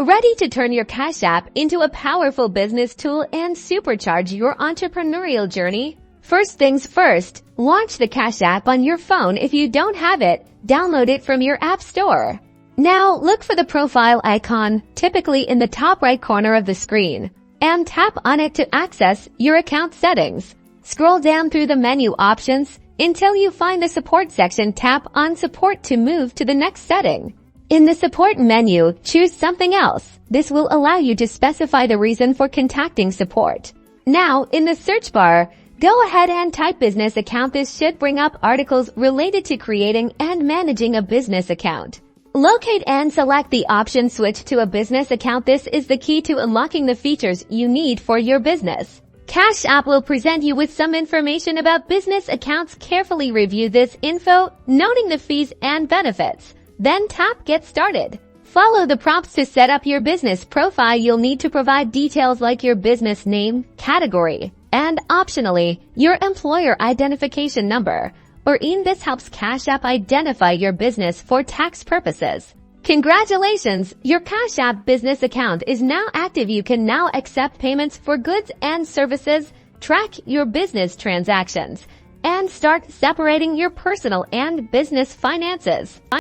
Ready to turn your Cash App into a powerful business tool and supercharge your entrepreneurial journey? First things first, launch the Cash App on your phone. If you don't have it, download it from your App Store. Now, look for the profile icon, typically in the top right corner of the screen, and tap on it to access your account settings. Scroll down through the menu options until you find the Support section. Tap on Support to move to the next setting. In the Support menu, choose something else. This will allow you to specify the reason for contacting support. Now, in the search bar, go ahead and type business account. This should bring up articles related to creating and managing a business account. Locate and select the option Switch to a business account. This is the key to unlocking the features you need for your business. Cash App will present you with some information about business accounts. Carefully review this info, noting the fees and benefits. Then tap Get Started. Follow the prompts to set up your business profile. You'll need to provide details like your business name, category, and optionally, your employer identification number. Or in this helps Cash App identify your business for tax purposes. Congratulations! Your Cash App business account is now active. You can now accept payments for goods and services, track your business transactions, and start separating your personal and business finances.